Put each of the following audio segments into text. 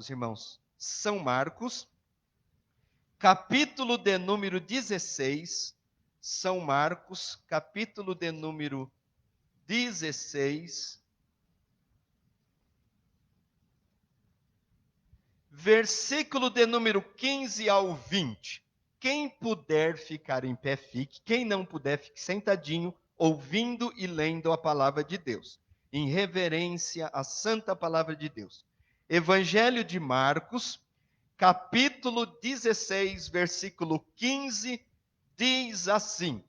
Marcos, irmãos. São Marcos, capítulo de número 16. São Marcos, capítulo de número 16. Versículo de número 15 ao 20. Quem puder ficar em pé, fique. Quem não puder, fique sentadinho, ouvindo e lendo a palavra de Deus, em reverência à santa palavra de Deus. Evangelho de Marcos, capítulo 16, versículo 15, diz assim: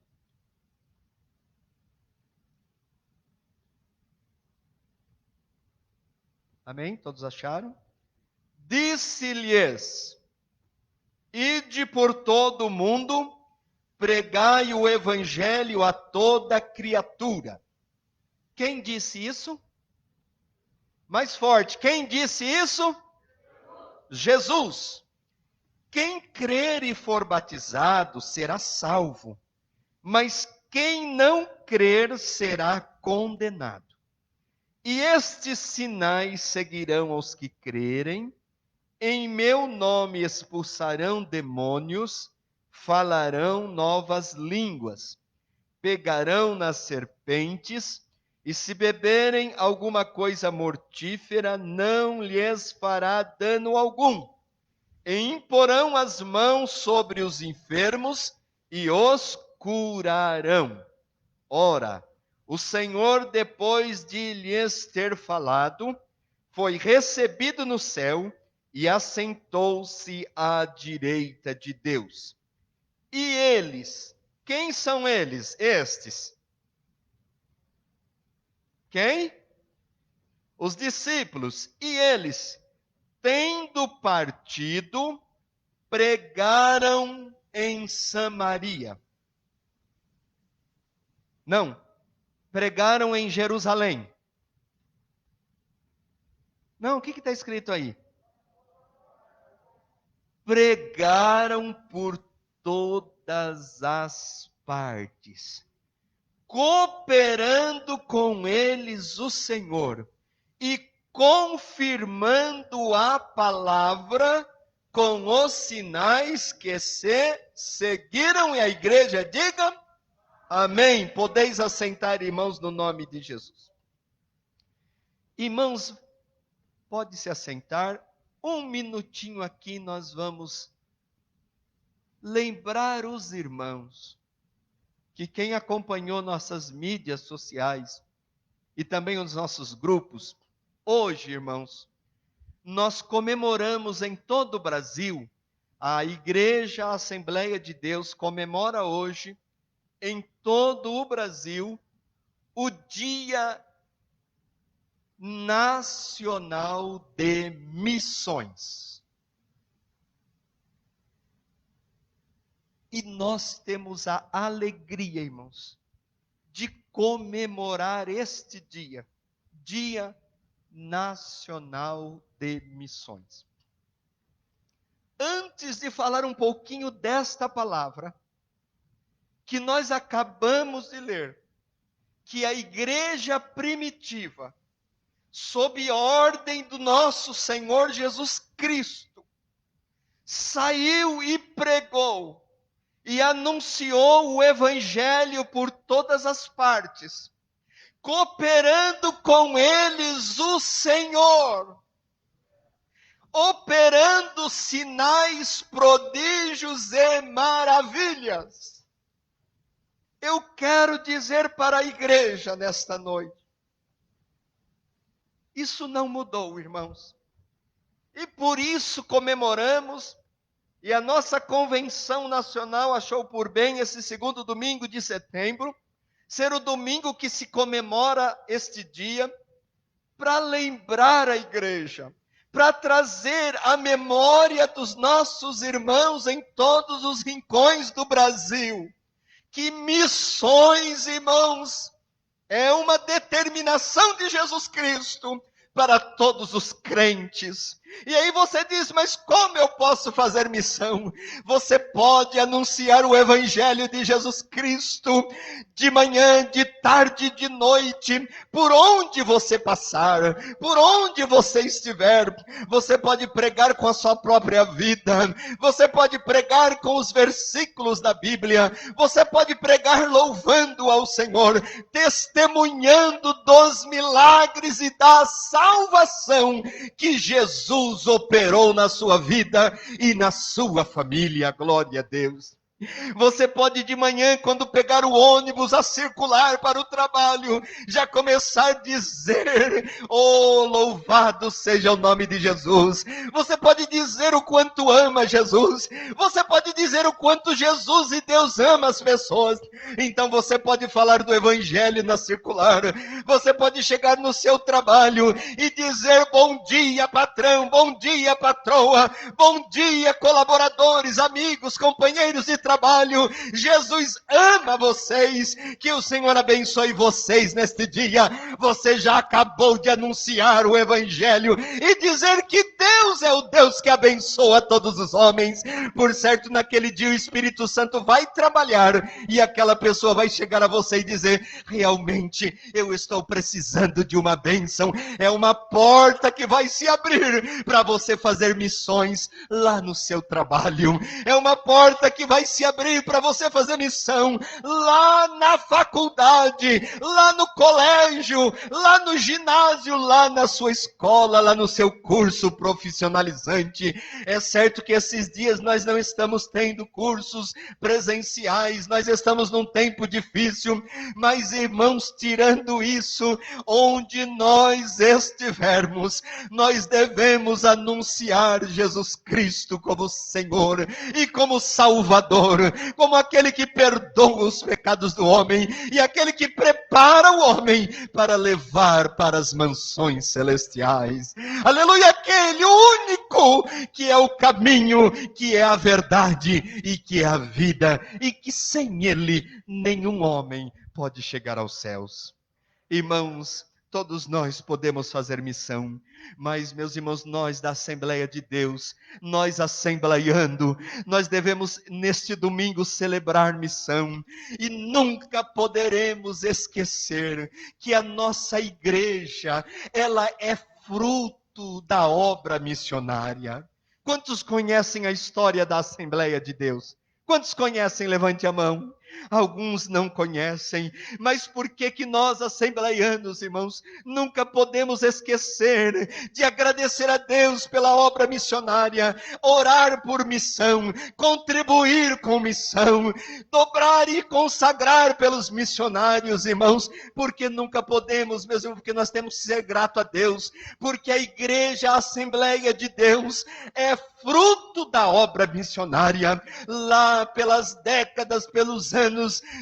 Amém? Todos acharam? Disse-lhes: Ide por todo o mundo, pregai o evangelho a toda criatura. Quem disse isso? Mais forte, quem disse isso? Jesus. Quem crer e for batizado será salvo, mas quem não crer será condenado. E estes sinais seguirão aos que crerem: em meu nome expulsarão demônios, falarão novas línguas, pegarão nas serpentes, e se beberem alguma coisa mortífera, não lhes fará dano algum. E imporão as mãos sobre os enfermos e os curarão. Ora, o Senhor, depois de lhes ter falado, foi recebido no céu e assentou-se à direita de Deus. E eles, quem são eles? Estes. Quem? Os discípulos. E eles, tendo partido, pregaram em Samaria. Não, pregaram em Jerusalém. Não, o que está escrito aí? Pregaram por todas as partes, cooperando com eles o Senhor e confirmando a palavra com os sinais que se seguiram. E a igreja diga amém. Podeis assentar, irmãos, no nome de Jesus. Irmãos, pode se assentar. Um minutinho aqui nós vamos lembrar os irmãos que quem acompanhou nossas mídias sociais e também os nossos grupos, hoje, irmãos, nós comemoramos em todo o Brasil, a Igreja Assembleia de Deus comemora hoje, em todo o Brasil, o Dia Nacional de Missões. E nós temos a alegria, irmãos, de comemorar este dia, Dia Nacional de Missões. Antes de falar um pouquinho desta palavra, que nós acabamos de ler, que a igreja primitiva, sob ordem do nosso Senhor Jesus Cristo, saiu e pregou, e anunciou o evangelho por todas as partes, cooperando com eles o Senhor, operando sinais, prodígios e maravilhas. Eu quero dizer para a igreja nesta noite, isso não mudou, irmãos. E por isso comemoramos, e a nossa convenção nacional achou por bem esse segundo domingo de setembro, ser o domingo que se comemora este dia, para lembrar a igreja, para trazer a memória dos nossos irmãos em todos os rincões do Brasil, que missões, irmãos, é uma determinação de Jesus Cristo para todos os crentes, E aí você diz, mas como eu posso fazer missão? Você pode anunciar o Evangelho de Jesus Cristo, de manhã, de tarde, de noite, por onde você passar, por onde você estiver. Você pode pregar com a sua própria vida, você pode pregar com os versículos da Bíblia, você pode pregar louvando ao Senhor, testemunhando dos milagres e da salvação que Jesus operou na sua vida e na sua família. Glória a Deus. Você pode de manhã, quando pegar o ônibus a circular para o trabalho, já começar a dizer, oh, louvado seja o nome de Jesus. Você pode dizer o quanto ama Jesus. Você pode dizer o quanto Jesus e Deus ama as pessoas. Então você pode falar do Evangelho na circular. Você pode chegar no seu trabalho e dizer, bom dia patrão, bom dia patroa, bom dia colaboradores, amigos, companheiros de trabalho. Jesus ama vocês, que o Senhor abençoe vocês neste dia. Você já acabou de anunciar o Evangelho e dizer que Deus é o Deus que abençoa todos os homens. Por certo, naquele dia o Espírito Santo vai trabalhar e aquela pessoa vai chegar a você e dizer, realmente eu estou precisando de uma bênção. É uma porta que vai se abrir para você fazer missões lá no seu trabalho. É uma porta que vai se abrir para você fazer missão lá na faculdade, lá no colégio, lá no ginásio, lá na sua escola, lá no seu curso profissionalizante. É certo que esses dias nós não estamos tendo cursos presenciais, nós estamos num tempo difícil, mas irmãos, tirando isso, onde nós estivermos, nós devemos anunciar Jesus Cristo como Senhor e como Salvador, como aquele que perdoa os pecados do homem e aquele que prepara o homem para levar para as mansões celestiais. Aleluia, aquele único que é o caminho, que é a verdade e que é a vida, e que sem ele nenhum homem pode chegar aos céus. Irmãos, todos nós podemos fazer missão, mas, meus irmãos, nós da Assembleia de Deus, nós assembleiando, nós devemos neste domingo celebrar missão, e nunca poderemos esquecer que a nossa igreja, ela é fruto da obra missionária. Quantos conhecem a história da Assembleia de Deus? Quantos conhecem? Levante a mão. Alguns não conhecem, mas por que nós, assembleianos, irmãos, nunca podemos esquecer de agradecer a Deus pela obra missionária, orar por missão, contribuir com missão, dobrar e consagrar pelos missionários, irmãos? Porque nunca podemos, mesmo porque nós temos que ser grato a Deus, porque a igreja, a Assembleia de Deus, é fruto da obra missionária. Lá pelas décadas, pelos anos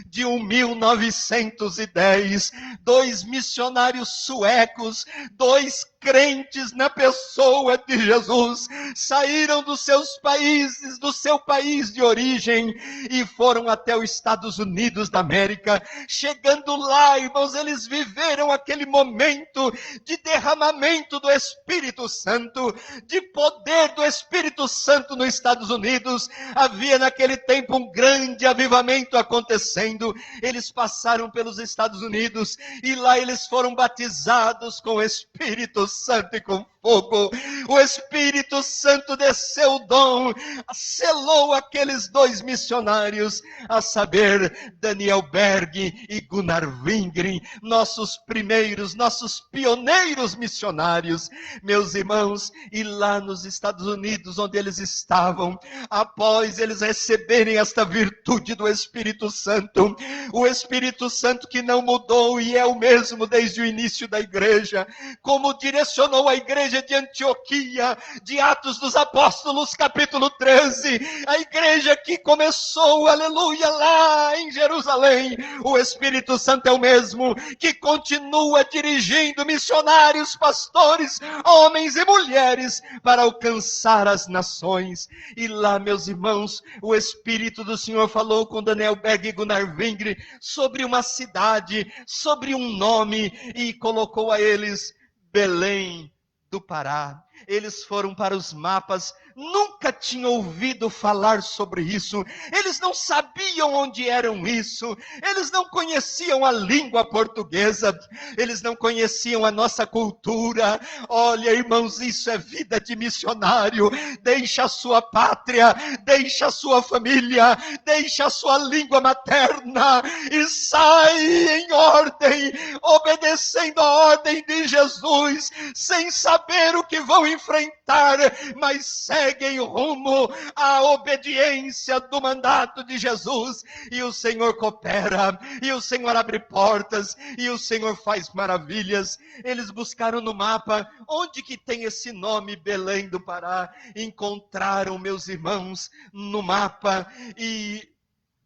de 1910, 2 missionários suecos, 2 crentes na pessoa de Jesus, saíram dos seus países, do seu país de origem, e foram até os Estados Unidos da América. Chegando lá, irmãos, eles viveram aquele momento de derramamento do Espírito Santo, de poder do Espírito Santo nos Estados Unidos. Havia naquele tempo um grande avivamento acontecendo. Eles passaram pelos Estados Unidos e lá eles foram batizados com o Espírito Santo e com fogo. O Espírito Santo desceu o dom, selou aqueles 2 missionários, a saber, Daniel Berg e Gunnar Wingren, nossos primeiros, nossos pioneiros missionários, meus irmãos. E lá nos Estados Unidos, onde eles estavam, após eles receberem esta virtude do Espírito Santo, o Espírito Santo que não mudou e é o mesmo desde o início da igreja, como direcionou a igreja de Antioquia, de Atos dos Apóstolos, capítulo 13, a igreja que começou, aleluia, lá em Jerusalém. O Espírito Santo é o mesmo que continua dirigindo missionários, pastores, homens e mulheres para alcançar as nações. E lá, meus irmãos, o Espírito do Senhor falou com Daniel Berg e Gunnar Wingren sobre uma cidade, sobre um nome, e colocou a eles Belém do Pará. Eles foram para os mapas, nunca tinham ouvido falar sobre isso, eles não sabiam onde eram isso, eles não conheciam a língua portuguesa, eles não conheciam a nossa cultura. Olha, irmãos, isso é vida de missionário. Deixa a sua pátria, deixa a sua família, deixa a sua língua materna e sai em ordem, obedecendo a ordem de Jesus, sem saber o que vão enfrentar, mas seguem rumo à obediência do mandato de Jesus. E o Senhor coopera, e o Senhor abre portas, e o Senhor faz maravilhas. Eles buscaram no mapa, onde que tem esse nome, Belém do Pará? Encontraram, meus irmãos, no mapa, e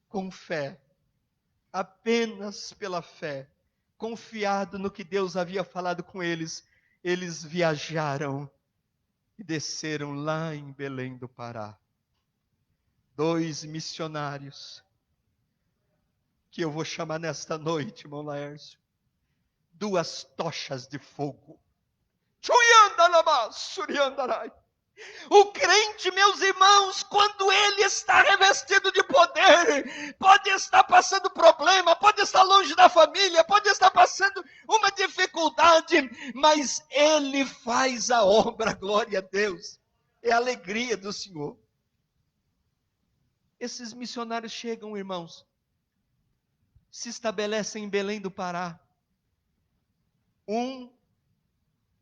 com fé, apenas pela fé, confiado no que Deus havia falado com eles, eles viajaram e desceram lá em Belém do Pará. 2 missionários, que eu vou chamar nesta noite, irmão Laércio, 2 tochas de fogo. O crente, meus irmãos, quando ele está revestido de poder, pode estar passando problema, pode estar longe da família, pode estar passando uma dificuldade, mas ele faz a obra, glória a Deus. É a alegria do Senhor. Esses missionários chegam, irmãos, se estabelecem em Belém do Pará. Um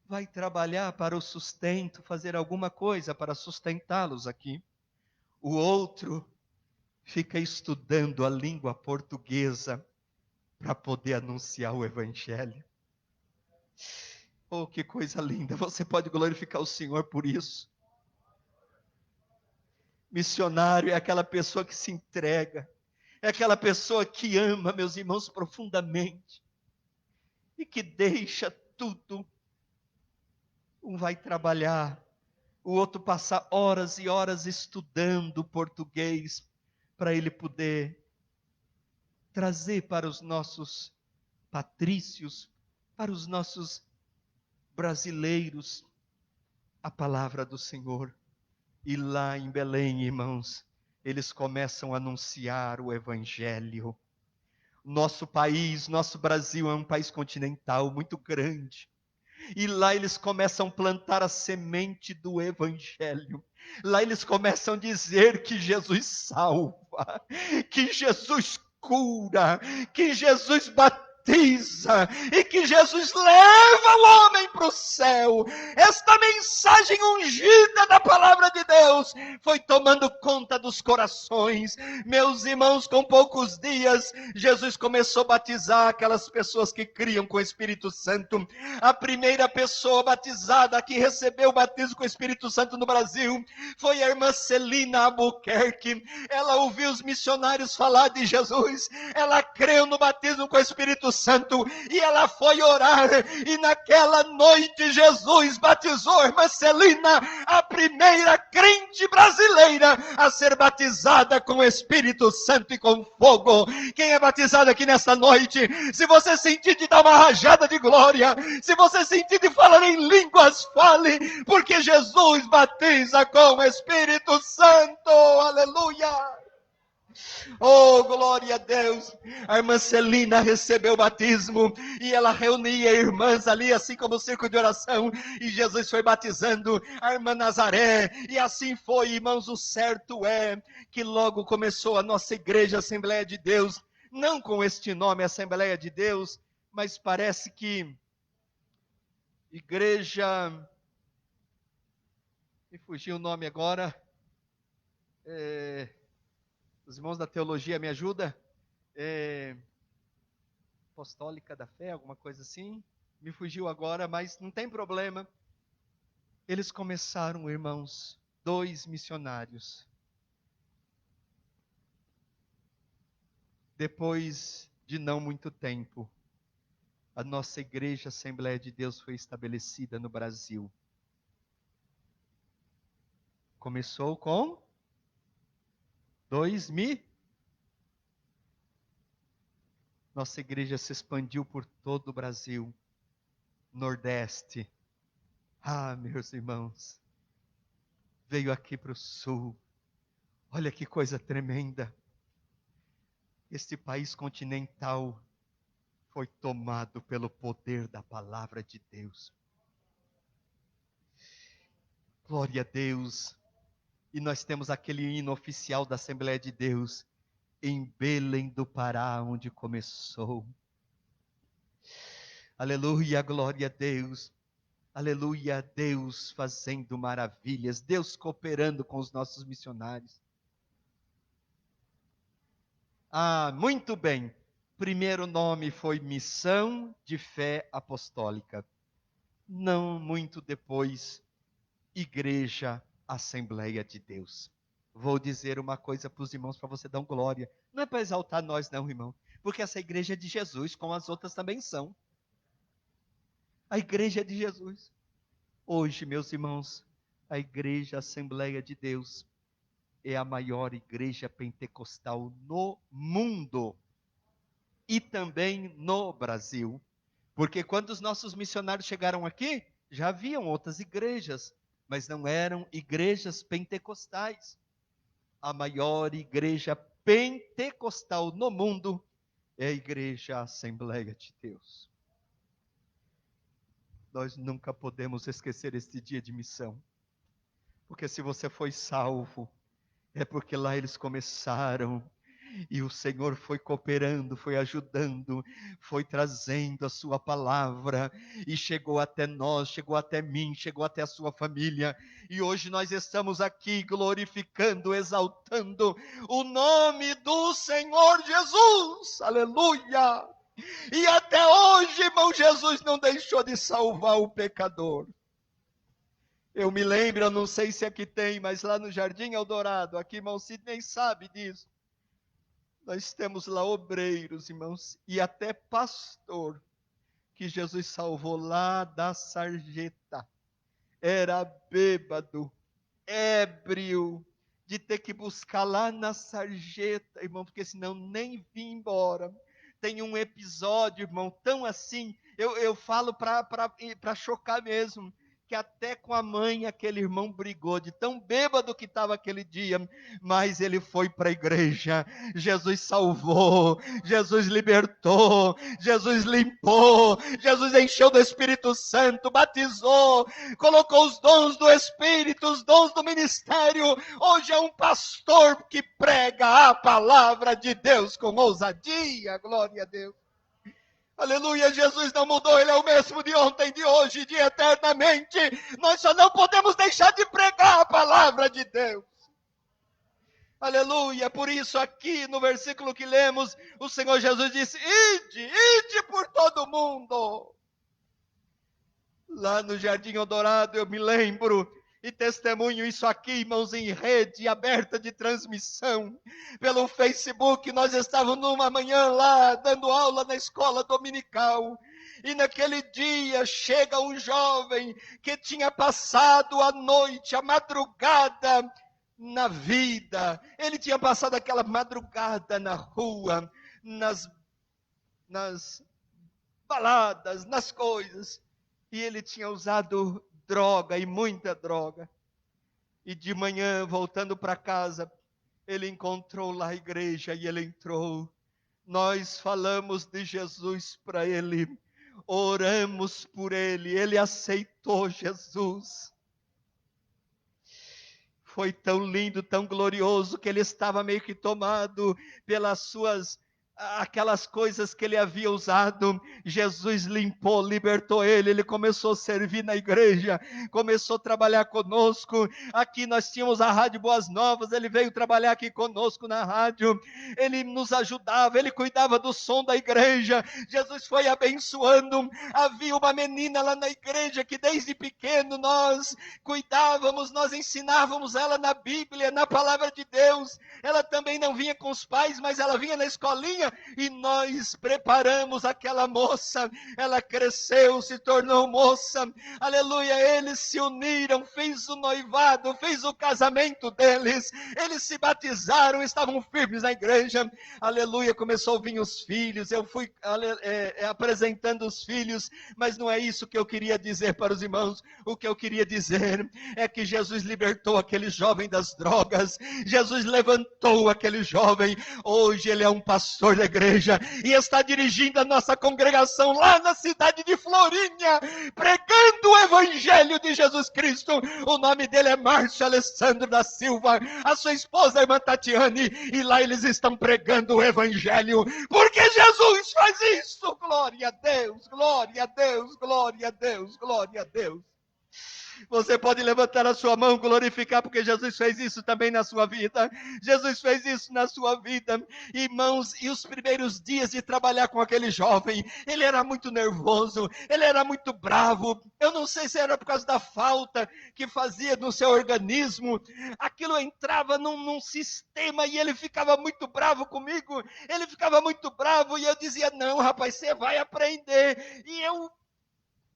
vai trabalhar para o sustento, fazer alguma coisa para sustentá-los aqui. O outro fica estudando a língua portuguesa para poder anunciar o Evangelho. Oh, que coisa linda! Você pode glorificar o Senhor por isso. Missionário é aquela pessoa que se entrega, é aquela pessoa que ama, meus irmãos, profundamente, e que deixa tudo. Um vai trabalhar, o outro passa horas e horas estudando português, para ele poder trazer para os nossos patrícios, para os nossos brasileiros, a palavra do Senhor. E lá em Belém, irmãos, eles começam a anunciar o Evangelho. Nosso país, nosso Brasil é um país continental muito grande. E lá eles começam a plantar a semente do Evangelho. Lá eles começam a dizer que Jesus salva, que Jesus cura, que Jesus batiza e que Jesus leva o homem para o céu. Esta mensagem ungida da palavra de Deus foi tomando conta dos corações. Meus irmãos, com poucos dias, Jesus começou a batizar aquelas pessoas que criam com o Espírito Santo. A primeira pessoa batizada que recebeu o batismo com o Espírito Santo no Brasil foi a irmã Celina Albuquerque. Ela ouviu os missionários falar de Jesus, ela creu no batismo com o Espírito Santo e ela foi orar, e naquela noite Jesus batizou a irmã Celina, a primeira crente brasileira a ser batizada com o Espírito Santo e com fogo. Quem é batizado aqui nesta noite, se você sentir de dar uma rajada de glória, se você sentir de falar em línguas, fale, porque Jesus batiza com o Espírito Santo. Aleluia! Oh, glória a Deus. A irmã Celina recebeu o batismo e ela reunia irmãs ali, assim como o círculo de oração, e Jesus foi batizando a irmã Nazaré, e assim foi, irmãos. O certo é que logo começou a nossa igreja Assembleia de Deus, não com este nome, Assembleia de Deus, mas parece que igreja, me fugiu o nome agora, os irmãos da teologia me ajudam? Apostólica da Fé, alguma coisa assim. Me fugiu agora, mas não tem problema. Eles começaram, irmãos, 2 missionários. Depois de não muito tempo, a nossa igreja Assembleia de Deus foi estabelecida no Brasil. Começou com 2.000. Nossa igreja se expandiu por todo o Brasil, Nordeste, Ah, meus irmãos, veio aqui para o sul. Olha que coisa tremenda. Este país continental foi tomado pelo poder da palavra de Deus. Glória a Deus. E nós temos aquele hino oficial da Assembleia de Deus, em Belém do Pará, onde começou. Aleluia, glória a Deus. Aleluia, Deus fazendo maravilhas, Deus cooperando com os nossos missionários. Ah, muito bem. Primeiro nome foi Missão de Fé Apostólica. Não muito depois, Igreja Assembleia de Deus. Vou dizer uma coisa para os irmãos, para você dar glória. Não é para exaltar nós não, irmão. Porque essa igreja é de Jesus, como as outras também são. A igreja é de Jesus. Hoje, meus irmãos, a Igreja Assembleia de Deus é a maior igreja pentecostal no mundo e também no Brasil. Porque quando os nossos missionários chegaram aqui, já haviam outras igrejas, mas não eram igrejas pentecostais. A maior igreja pentecostal no mundo é a Igreja Assembleia de Deus. Nós nunca podemos esquecer este dia de missão. Porque se você foi salvo, é porque lá eles começaram. E o Senhor foi cooperando, foi ajudando, foi trazendo a sua palavra. E chegou até nós, chegou até mim, chegou até a sua família. E hoje nós estamos aqui glorificando, exaltando o nome do Senhor Jesus. Aleluia! E até hoje, irmão, Jesus não deixou de salvar o pecador. Eu me lembro, eu não sei se aqui tem, mas lá no Jardim Eldorado, aqui irmão Sidney sabe disso. Nós temos lá obreiros, irmãos, e até pastor, que Jesus salvou lá da sarjeta. Era bêbado, ébrio, de ter que buscar lá na sarjeta, irmão, porque senão nem vinha embora. Tem um episódio, irmão, tão assim, eu falo para chocar mesmo, que até com a mãe aquele irmão brigou, de tão bêbado que estava aquele dia, mas ele foi para a igreja, Jesus salvou, Jesus libertou, Jesus limpou, Jesus encheu do Espírito Santo, batizou, colocou os dons do Espírito, os dons do ministério. Hoje é um pastor que prega a palavra de Deus com ousadia, glória a Deus. Aleluia, Jesus não mudou, Ele é o mesmo de ontem, de hoje, de eternamente. Nós só não podemos deixar de pregar a palavra de Deus. Aleluia, por isso aqui no versículo que lemos, o Senhor Jesus disse, ide por todo mundo. Lá no Jardim Eldorado, eu me lembro, e testemunho isso aqui, irmãos, em rede aberta de transmissão, pelo Facebook. Nós estávamos numa manhã lá, dando aula na escola dominical, e naquele dia chega um jovem que tinha passado a noite, a madrugada na vida. Ele tinha passado aquela madrugada na rua, nas baladas, nas coisas, e ele tinha usado droga, e muita droga. E de manhã, voltando para casa, ele encontrou lá a igreja e ele entrou. Nós falamos de Jesus para ele, oramos por ele, ele aceitou Jesus. Foi tão lindo, tão glorioso, que ele estava meio que tomado pelas suas aquelas coisas que ele havia usado. Jesus limpou, libertou ele começou a servir na igreja, começou a trabalhar conosco. Aqui nós tínhamos a Rádio Boas Novas, ele veio trabalhar aqui conosco na rádio, ele nos ajudava, ele cuidava do som da igreja. Jesus foi abençoando. Havia uma menina lá na igreja que desde pequeno nós cuidávamos, nós ensinávamos ela na Bíblia, na palavra de Deus. Ela também não vinha com os pais, mas ela vinha na escolinha e nós preparamos aquela moça, ela cresceu, se tornou moça, aleluia, eles se uniram, fez o noivado, fez o casamento deles, eles se batizaram, estavam firmes na igreja, aleluia, começou a vir os filhos, eu fui apresentando os filhos, mas não é isso que eu queria dizer para os irmãos, o que eu queria dizer é que Jesus libertou aquele jovem das drogas, Jesus levantou aquele jovem, hoje ele é um pastor da igreja, e está dirigindo a nossa congregação lá na cidade de Florinha, pregando o evangelho de Jesus Cristo, o nome dele é Márcio Alessandro da Silva, a sua esposa a irmã Tatiane, e lá eles estão pregando o evangelho, porque Jesus faz isso, glória a Deus, glória a Deus, glória a Deus, glória a Deus. Você pode levantar a sua mão, glorificar, porque Jesus fez isso também na sua vida. Jesus fez isso na sua vida. Irmãos, e os primeiros dias de trabalhar com aquele jovem, ele era muito nervoso, ele era muito bravo. Eu não sei se era por causa da falta que fazia no seu organismo. Aquilo entrava num sistema e ele ficava muito bravo comigo. Ele ficava muito bravo e eu dizia, não, rapaz, você vai aprender. E eu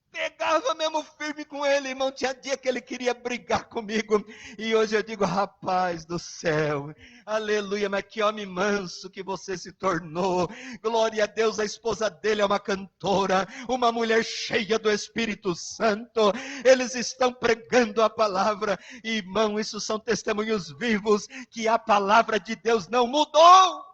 pegava mesmo firme com ele, irmão, tinha dia que ele queria brigar comigo, e hoje eu digo, rapaz do céu, aleluia, mas que homem manso que você se tornou, glória a Deus, a esposa dele é uma cantora, uma mulher cheia do Espírito Santo, eles estão pregando a palavra, irmão, isso são testemunhos vivos, que a palavra de Deus não mudou.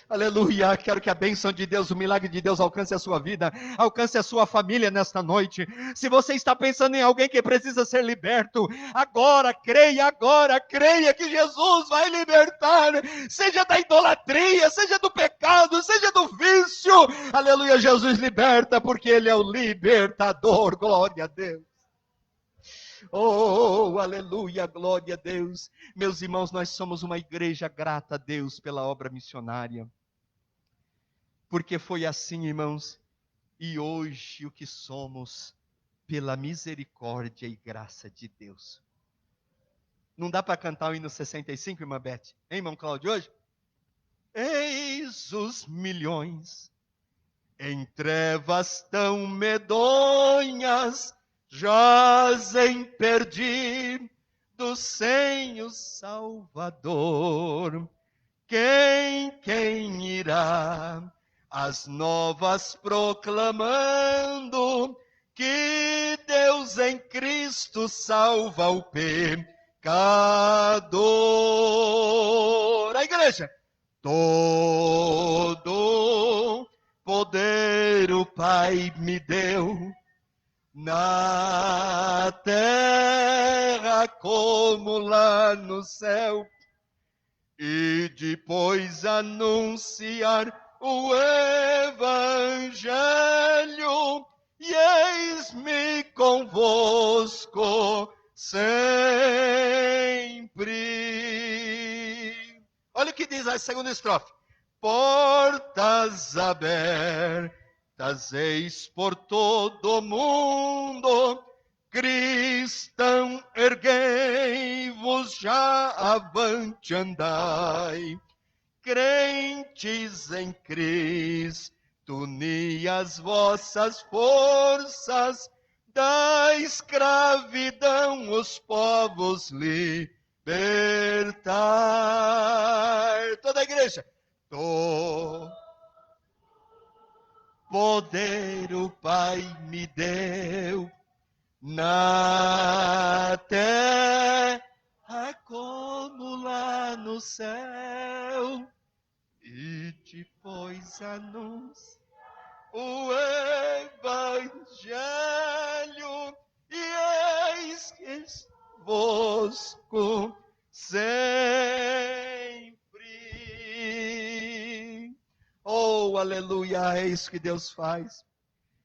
Aleluia, quero que a bênção de Deus, o milagre de Deus alcance a sua vida, alcance a sua família nesta noite. Se você está pensando em alguém que precisa ser liberto, agora creia que Jesus vai libertar, seja da idolatria, seja do pecado, seja do vício. Aleluia, Jesus liberta, porque Ele é o libertador, glória a Deus. Oh, aleluia, glória a Deus. Meus irmãos, nós somos uma igreja grata a Deus pela obra missionária. Porque foi assim, irmãos, e hoje o que somos, pela misericórdia e graça de Deus. Não dá para cantar o hino 65, irmã Beth? Hein, irmão Cláudio, hoje? Eis os milhões, em trevas tão medonhas, jazem perdidos sem o Salvador. Quem irá as novas proclamando que Deus em Cristo salva o pecador? A igreja, todo poder o Pai me deu, na terra como lá no céu, e depois anunciar o evangelho, e eis-me convosco sempre. Olha o que diz a segunda estrofe. Portas abertas eis por todo o mundo, cristão, erguei-vos, já avante andai. Crentes em Cristo, uni as vossas forças, da escravidão os povos libertar. Toda a igreja. Poder o Pai me deu, na terra como lá no céu, e depois anuncia o evangelho, e eis que vosco sempre. Oh, aleluia, é isso que Deus faz.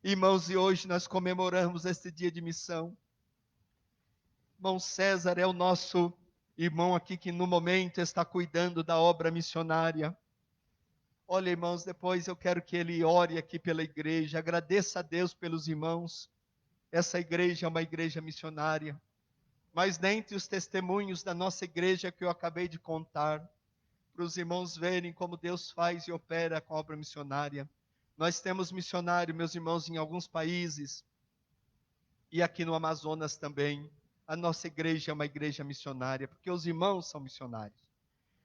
Irmãos, e hoje nós comemoramos este dia de missão. Irmão César é o nosso irmão aqui que no momento está cuidando da obra missionária. Olha, irmãos, depois eu quero que ele ore aqui pela igreja, agradeça a Deus pelos irmãos. Essa igreja é uma igreja missionária. Mas dentre os testemunhos da nossa igreja que eu acabei de contar, para para os irmãos verem como Deus faz e opera com a obra missionária. Nós temos missionário, meus irmãos, em alguns países, e aqui no Amazonas também. A nossa igreja é uma igreja missionária, porque os irmãos são missionários.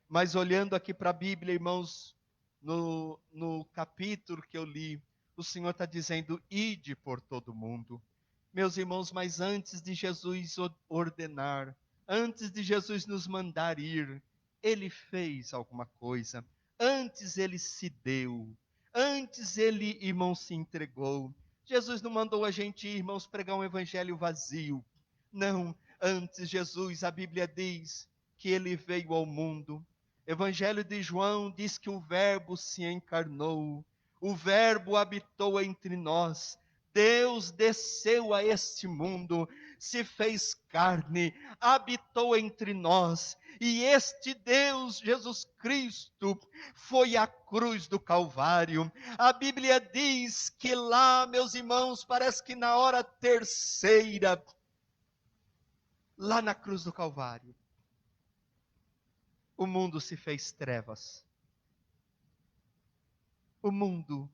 Mas olhando aqui para a Bíblia, irmãos, no capítulo que eu li, o Senhor está dizendo: ide por todo mundo. Meus irmãos, mas antes de Jesus ordenar, antes de Jesus nos mandar ir, Ele fez alguma coisa. Antes Ele se deu. Antes Ele, irmão, se entregou. Jesus não mandou a gente ir, irmãos, pregar um evangelho vazio. Não, antes Jesus, a Bíblia diz que Ele veio ao mundo. Evangelho de João diz que o Verbo se encarnou, o Verbo habitou entre nós, Deus desceu a este mundo, se fez carne, habitou entre nós, e este Deus, Jesus Cristo, foi à cruz do Calvário. A Bíblia diz que lá, meus irmãos, parece que na hora terceira, lá na cruz do Calvário, o mundo se fez trevas. O mundo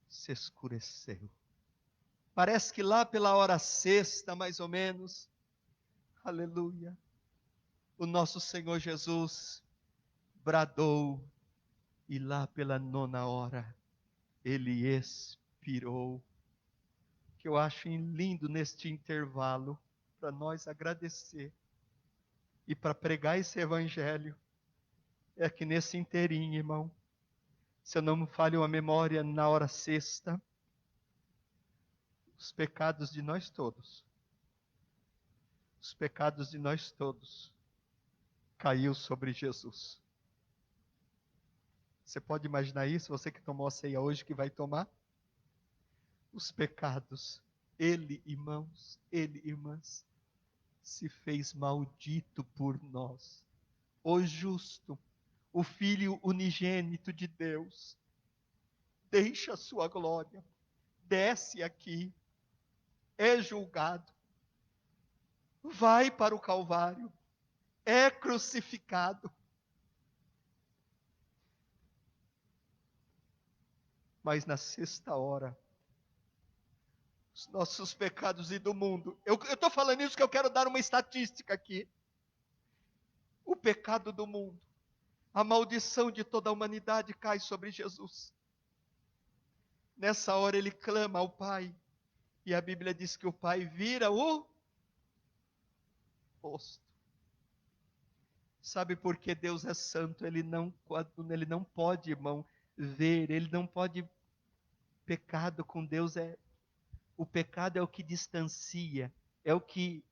se escureceu. Parece que lá pela hora sexta, mais ou menos, aleluia, o nosso Senhor Jesus bradou, e lá pela nona hora, Ele expirou. O que eu acho lindo neste intervalo, para nós agradecer, e para pregar esse evangelho, é que nesse inteirinho, irmão, se eu não me falho a memória, na hora sexta, os pecados de nós todos, caiu sobre Jesus. Você pode imaginar isso? Você que tomou a ceia hoje, que vai tomar? Os pecados, Ele, irmãos, Ele, irmãs, se fez maldito por nós. O justo, o Filho unigênito de Deus, deixa a sua glória, desce aqui, é julgado, vai para o Calvário, é crucificado. Mas na sexta hora, os nossos pecados e do mundo. Eu estou falando isso que eu quero dar uma estatística aqui. O pecado do mundo, a maldição de toda a humanidade cai sobre Jesus. Nessa hora ele clama ao Pai, e a Bíblia diz que o Pai vira o rosto. Sabe por que Deus é santo? Ele não pode, irmão, ver, ele não pode. Pecado com Deus o pecado é o que distancia, é o que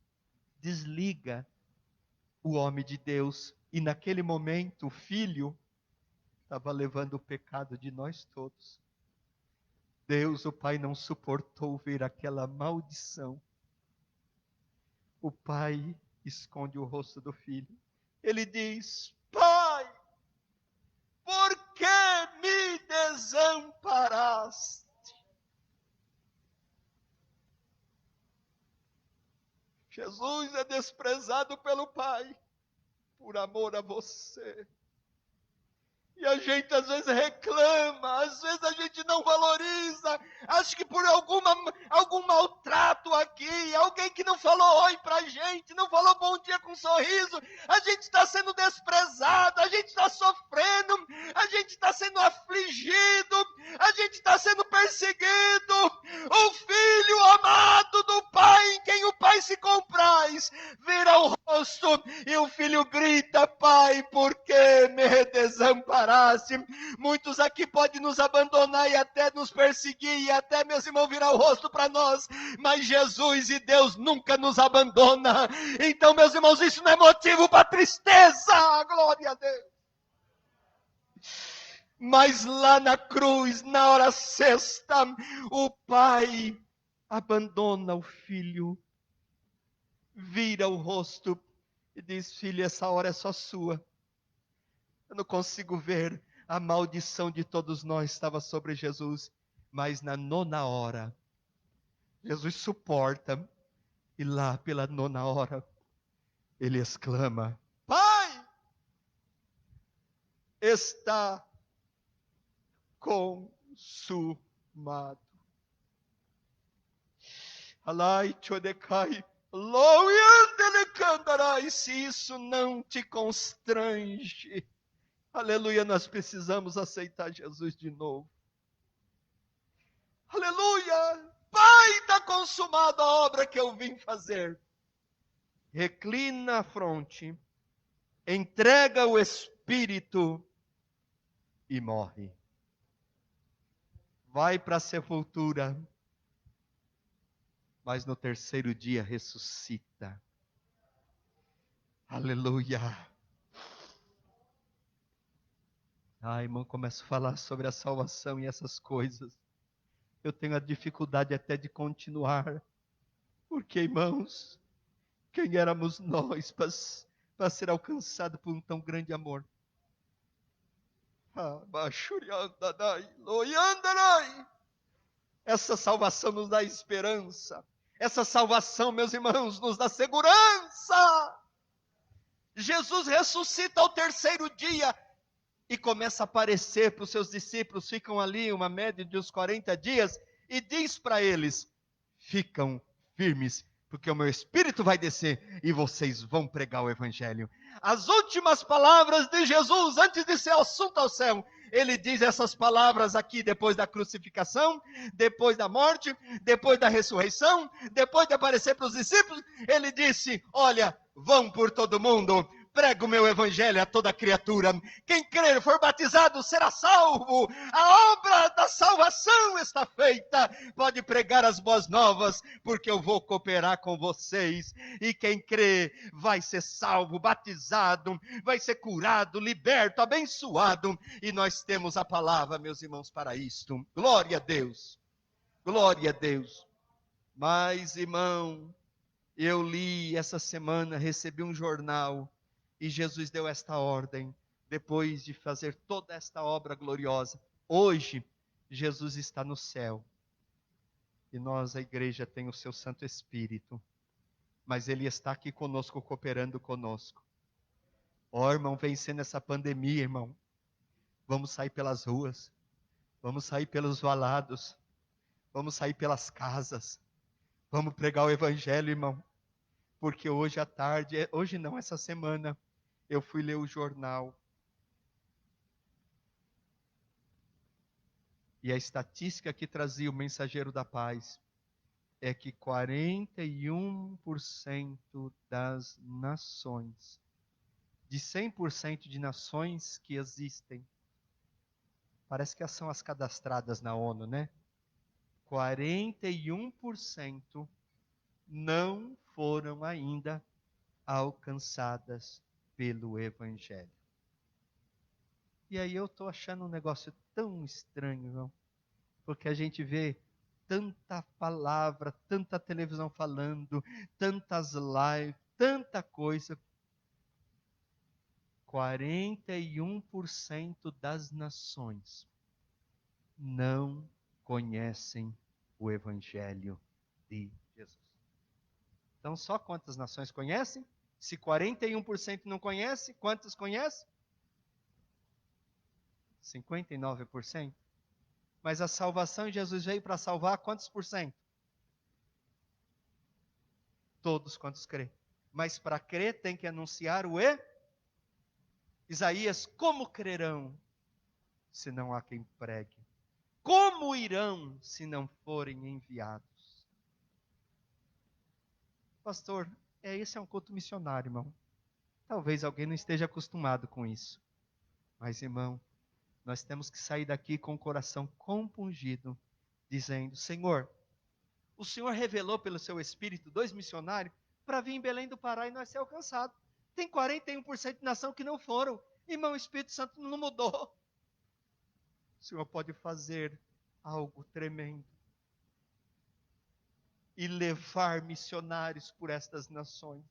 desliga o homem de Deus. E naquele momento, o Filho estava levando o pecado de nós todos. Deus, o Pai, não suportou ver aquela maldição. O Pai esconde o rosto do Filho. Ele diz: Pai, por que me desamparaste? Jesus é desprezado pelo Pai por amor a você. E a gente às vezes reclama, às vezes a gente não valoriza, acho que por algum maltrato aqui, alguém que não falou oi pra gente, não falou bom dia com um sorriso, a gente está sendo desprezado, a gente está sofrendo, a gente está sendo afligido, a gente está sendo perseguido. O filho amado do Pai, em quem o Pai se compraz, vira o rosto e o filho grita: Pai, por que me desamparaste? Muitos aqui podem nos abandonar e até nos perseguir, e até, meus irmãos, virar o rosto para nós, mas Jesus e Deus nunca nos abandona. Então, meus irmãos, isso não é motivo para tristeza, glória a Deus. Mas lá na cruz, na hora sexta, o Pai abandona o Filho, vira o rosto e diz: Filho, essa hora é só sua. Eu não consigo ver, a maldição de todos nós estava sobre Jesus, mas na nona hora, Jesus suporta, e lá pela nona hora, ele exclama: Pai, está consumado. Alai chodecai, loiandelecandarai, se isso não te constrange, aleluia, nós precisamos aceitar Jesus de novo. Aleluia, Pai, está consumada a obra que eu vim fazer. Reclina a fronte, entrega o Espírito e morre. Vai para a sepultura, mas no terceiro dia ressuscita. Aleluia. Irmão, começo a falar sobre a salvação e essas coisas. Eu tenho a dificuldade até de continuar. Porque, irmãos, quem éramos nós para ser alcançado por um tão grande amor? Essa salvação nos dá esperança. Essa salvação, meus irmãos, nos dá segurança. Jesus ressuscita ao terceiro dia e começa a aparecer para os seus discípulos. Ficam ali uma média de uns 40 dias e diz para eles: ficam firmes, porque o meu Espírito vai descer e vocês vão pregar o Evangelho. As últimas palavras de Jesus antes de ser assunto ao céu, ele diz essas palavras aqui depois da crucificação, depois da morte, depois da ressurreição, depois de aparecer para os discípulos, ele disse: olha, vão por todo mundo, prego o meu evangelho a toda criatura. Quem crer, for batizado, será salvo. A obra da salvação está feita. Pode pregar as boas novas, porque eu vou cooperar com vocês. E quem crê vai ser salvo, batizado, vai ser curado, liberto, abençoado. E nós temos a palavra, meus irmãos, para isto. Glória a Deus. Glória a Deus. Mas, irmão, eu li essa semana, recebi um jornal, e Jesus deu esta ordem, depois de fazer toda esta obra gloriosa. Hoje, Jesus está no céu. E nós, a igreja, tem o seu Santo Espírito. Mas Ele está aqui conosco, cooperando conosco. Irmão, vencendo essa pandemia, irmão. Vamos sair pelas ruas. Vamos sair pelos valados. Vamos sair pelas casas. Vamos pregar o Evangelho, irmão. Porque hoje à tarde, hoje não, essa semana, eu fui ler o jornal. E a estatística que trazia o Mensageiro da Paz é que 41% das nações, de 100% de nações que existem, parece que são as cadastradas na ONU, né? 41% não foram ainda alcançadas pelo Evangelho. E aí eu estou achando um negócio tão estranho, não? Porque a gente vê tanta palavra, tanta televisão falando, tantas lives, tanta coisa. 41% das nações não conhecem o Evangelho de Jesus. Então, só quantas nações conhecem? Se 41% não conhece, quantas conhecem? 59%. Mas a salvação, Jesus veio para salvar quantos por cento? Todos quantos crê. Mas para crer tem que anunciar o Isaías: como crerão se não há quem pregue? Como irão se não forem enviados? Pastor, esse é um culto missionário, irmão. Talvez alguém não esteja acostumado com isso. Mas, irmão, nós temos que sair daqui com o coração compungido, dizendo: Senhor, o Senhor revelou pelo seu Espírito 2 missionários para vir em Belém do Pará e nós ser alcançados. Tem 41% de nação que não foram. Irmão, o Espírito Santo não mudou. O Senhor pode fazer algo tremendo e levar missionários por estas nações.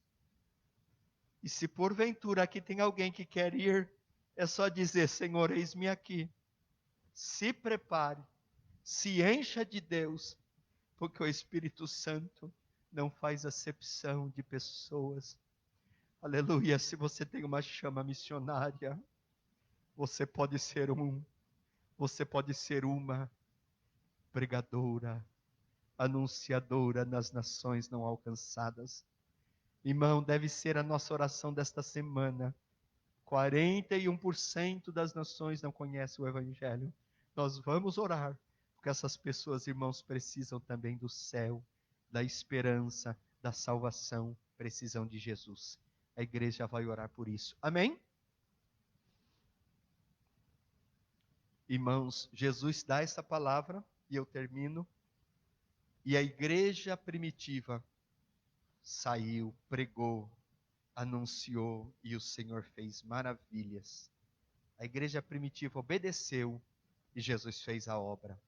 E se porventura aqui tem alguém que quer ir, é só dizer: Senhor, eis-me aqui. Se prepare, se encha de Deus, porque o Espírito Santo não faz acepção de pessoas. Aleluia. Se você tem uma chama missionária, Você pode ser você pode ser uma pregadora, anunciadora nas nações não alcançadas. Irmão, deve ser a nossa oração desta semana. 41% das nações não conhecem o Evangelho. Nós vamos orar, porque essas pessoas, irmãos, precisam também do céu, da esperança, da salvação, precisam de Jesus. A igreja vai orar por isso. Amém? Irmãos, Jesus dá essa palavra, e eu termino, e a igreja primitiva saiu, pregou, anunciou, e o Senhor fez maravilhas. A igreja primitiva obedeceu, e Jesus fez a obra.